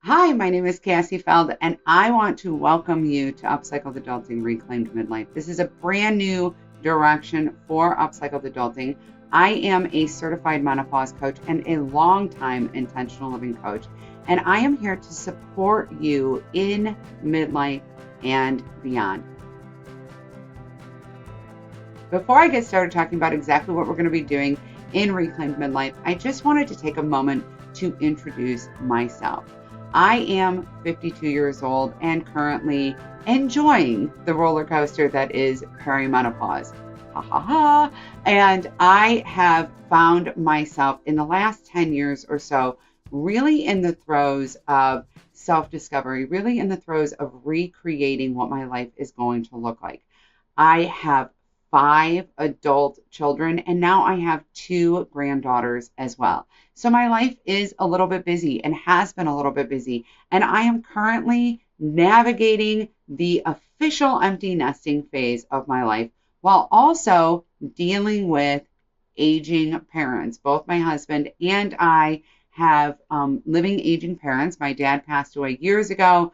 Hi, my name is Cassie Feld, and I want to welcome you to Upcycled Adulting Reclaimed Midlife. This is a brand new direction for Upcycled Adulting. I am a certified menopause coach and a longtime intentional living coach, and I am here to support you in midlife and beyond. Before I get started talking about exactly what we're going to be doing in Reclaimed Midlife, I just wanted to take a moment to introduce myself. I am 52 years old and currently enjoying the roller coaster that is perimenopause. Ha ha ha. And I have found myself in the last 10 years or so really in the throes of self-discovery, really in the throes of recreating what my life is going to look like. I have 5 adult children, and now I have 2 granddaughters as well. So my life is a little bit busy and has been a little bit busy. And I am currently navigating the official empty nesting phase of my life while also dealing with aging parents. Both my husband and I have living aging parents. My dad passed away years ago.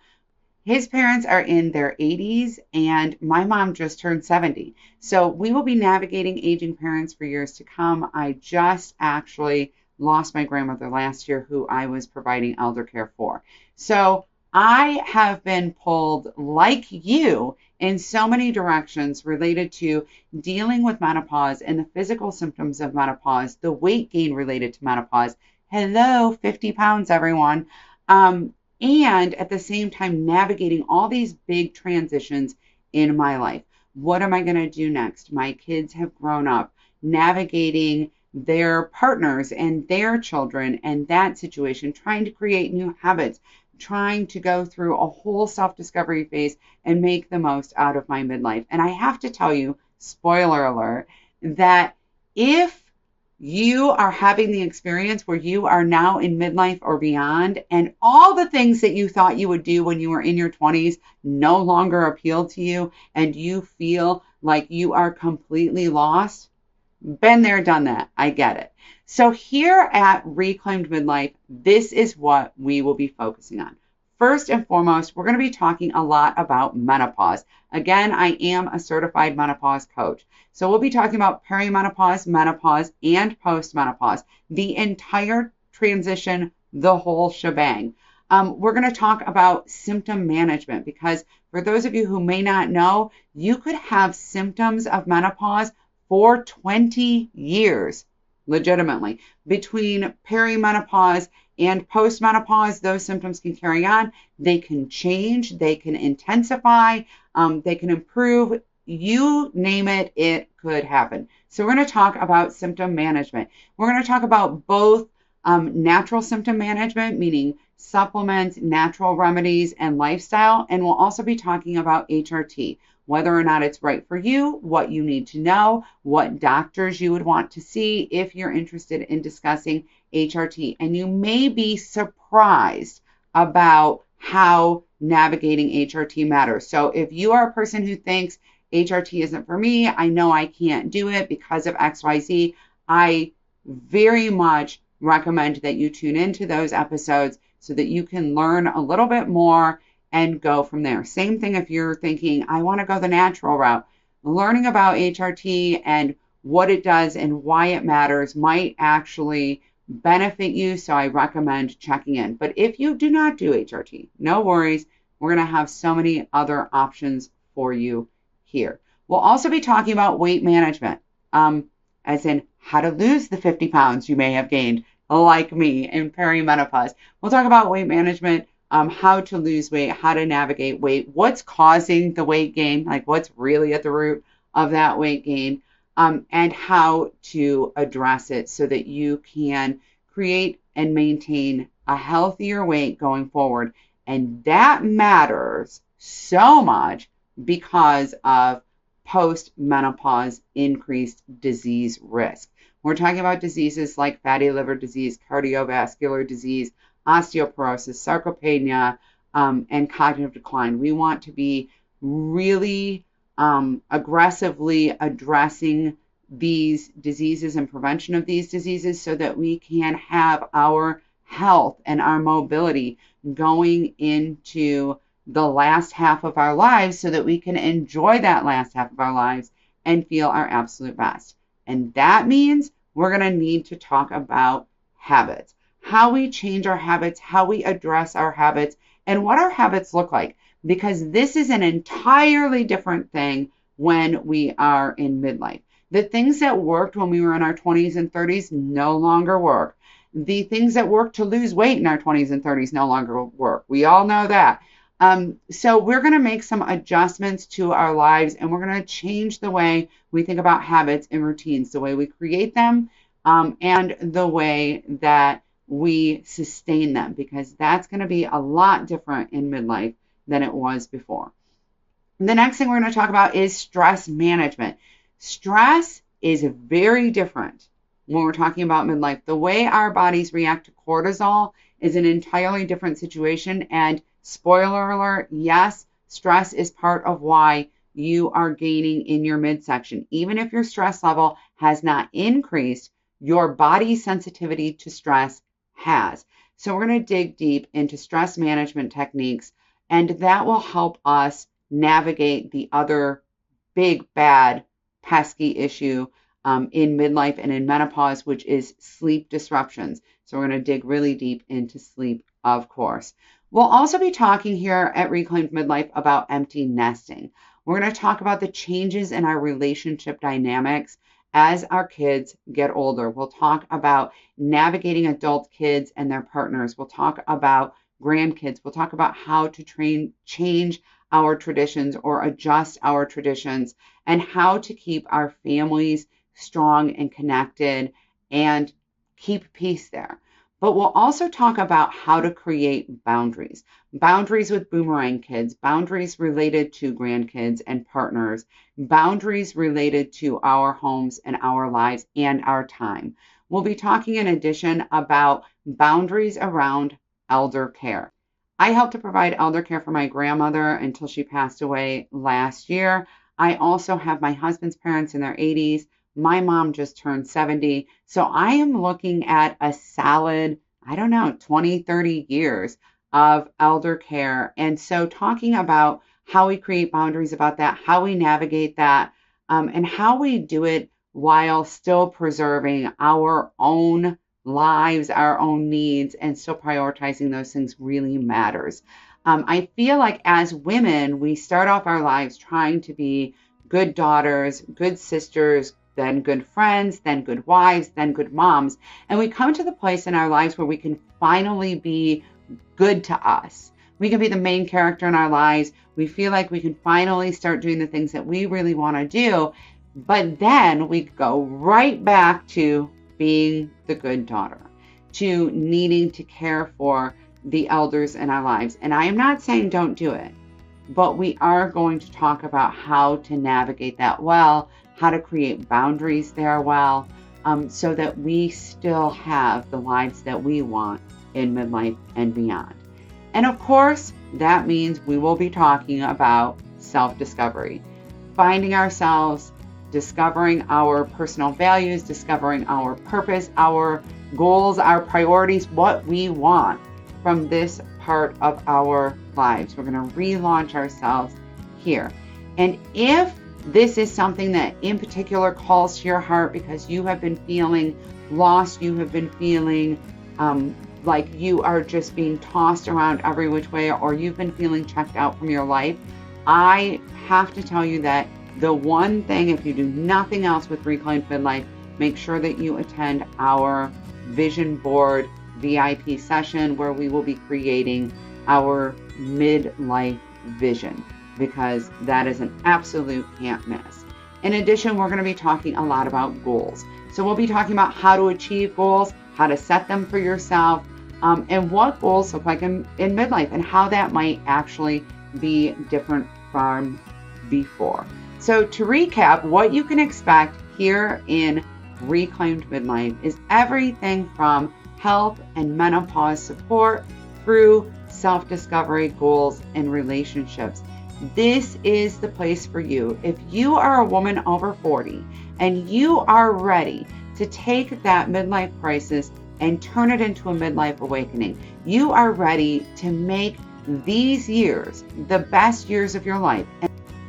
His parents are in their 80s, and my mom just turned 70. So we will be navigating aging parents for years to come. I just actually lost my grandmother last year, who I was providing elder care for. So I have been pulled, like you, in so many directions related to dealing with menopause and the physical symptoms of menopause, the weight gain related to menopause. Hello, 50 pounds, everyone. And at the same time navigating all these big transitions in my life. What am I going to do next? My kids have grown up, navigating their partners and their children and that situation, trying to create new habits, trying to go through a whole self-discovery phase and make the most out of my midlife. And I have to tell you, spoiler alert, that if you are having the experience where you are now in midlife or beyond, and all the things that you thought you would do when you were in your 20s no longer appeal to you, and you feel like you are completely lost, been there, done that. I get it. So here at Reclaimed Midlife, this is what we will be focusing on. First and foremost, we're going to be talking a lot about menopause. Again, I am a certified menopause coach. So we'll be talking about perimenopause, menopause, and postmenopause, the entire transition, the whole shebang. We're going to talk about symptom management because for those of you who may not know, you could have symptoms of menopause for 20 years, legitimately. Between perimenopause and postmenopause, those symptoms can carry on. They can change, they can intensify, they can improve. You name it, it could happen. So we're going to talk about symptom management. We're going to talk about both natural symptom management, meaning supplements, natural remedies, and lifestyle. And we'll also be talking about HRT, whether or not it's right for you, what you need to know, what doctors you would want to see if you're interested in discussing HRT. And you may be surprised about how navigating HRT matters. So if you are a person who thinks HRT isn't for me, I know I can't do it because of XYZ, I very much recommend that you tune into those episodes so that you can learn a little bit more and go from there. Same thing if you're thinking, I want to go the natural route. Learning about HRT and what it does and why it matters might actually benefit you, so I recommend checking in. But if you do not do HRT, no worries. We're going to have so many other options for you here. We'll also be talking about weight management, as in how to lose the 50 pounds you may have gained, like me, in perimenopause. We'll talk about weight management, how to lose weight, how to navigate weight, what's causing the weight gain, like what's really at the root of that weight gain, and how to address it so that you can create and maintain a healthier weight going forward. And that matters so much because of post-menopause increased disease risk. We're talking about diseases like fatty liver disease, cardiovascular disease, osteoporosis, sarcopenia, and cognitive decline. We want to be really aggressively addressing these diseases and prevention of these diseases so that we can have our health and our mobility going into the last half of our lives so that we can enjoy that last half of our lives and feel our absolute best. And that means we're going to need to talk about habits, how we change our habits, how we address our habits, and what our habits look like. Because this is an entirely different thing when we are in midlife. The things that worked when we were in our 20s and 30s no longer work. The things that work to lose weight in our 20s and 30s no longer work. We all know that. So we're going to make some adjustments to our lives, and we're going to change the way we think about habits and routines, the way we create them, and the way that we sustain them, because that's going to be a lot different in midlife than it was before. The next thing we're going to talk about is stress management. Stress is very different when we're talking about midlife. The way our bodies react to cortisol is an entirely different situation. And spoiler alert, yes, stress is part of why you are gaining in your midsection. Even if your stress level has not increased, your body's sensitivity to stress has. So we're going to dig deep into stress management techniques, and that will help us navigate the other big, bad, pesky issue in midlife and in menopause, which is sleep disruptions. So we're going to dig really deep into sleep, of course. We'll also be talking here at Reclaimed Midlife about empty nesting. We're going to talk about the changes in our relationship dynamics as our kids get older. We'll talk about navigating adult kids and their partners. We'll talk about grandkids. We'll talk about how to change our traditions or adjust our traditions, and how to keep our families strong and connected and keep peace there. But we'll also talk about how to create boundaries. Boundaries with boomerang kids, boundaries related to grandkids and partners, boundaries related to our homes and our lives and our time. We'll be talking in addition about boundaries around elder care. I helped to provide elder care for my grandmother until she passed away last year. I also have my husband's parents in their 80s. My mom just turned 70. So I am looking at a solid, 20, 30 years of elder care. And so talking about how we create boundaries about that, how we navigate that, and how we do it while still preserving our own lives, our own needs, and still prioritizing those things really matters. I feel like as women, we start off our lives trying to be good daughters, good sisters, then good friends, then good wives, then good moms. And we come to the place in our lives where we can finally be good to us. We can be the main character in our lives. We feel like we can finally start doing the things that we really want to do. But then we go right back to being the good daughter, to needing to care for the elders in our lives. And I am not saying don't do it, but we are going to talk about how to navigate that well, how to create boundaries there well, so that we still have the lives that we want in midlife and beyond. And of course, that means we will be talking about self-discovery, finding ourselves, discovering our personal values, discovering our purpose, our goals, our priorities, what we want from this part of our lives. We're going to relaunch ourselves here. And if this is something that in particular calls to your heart because you have been feeling lost, you have been feeling like you are just being tossed around every which way, or you've been feeling checked out from your life, I have to tell you that the one thing, if you do nothing else with Reclaimed Midlife, make sure that you attend our vision board VIP session where we will be creating our midlife vision, because that is an absolute can't miss. In addition, we're going to be talking a lot about goals. So we'll be talking about how to achieve goals, how to set them for yourself, and what goals look like in midlife, and how that might actually be different from before. So to recap, what you can expect here in Reclaimed Midlife is everything from health and menopause support through self-discovery, goals, and relationships. This is the place for you. If you are a woman over 40 and you are ready to take that midlife crisis and turn it into a midlife awakening. You are ready to make these years the best years of your life.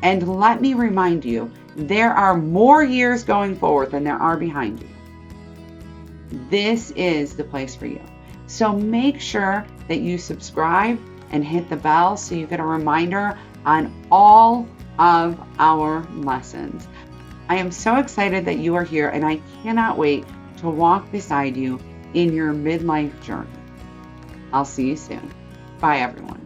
And let me remind you, there are more years going forward than there are behind you. This is the place for you. So make sure that you subscribe and hit the bell so you get a reminder on all of our lessons. I am so excited that you are here, and I cannot wait to walk beside you in your midlife journey. I'll see you soon. Bye, everyone.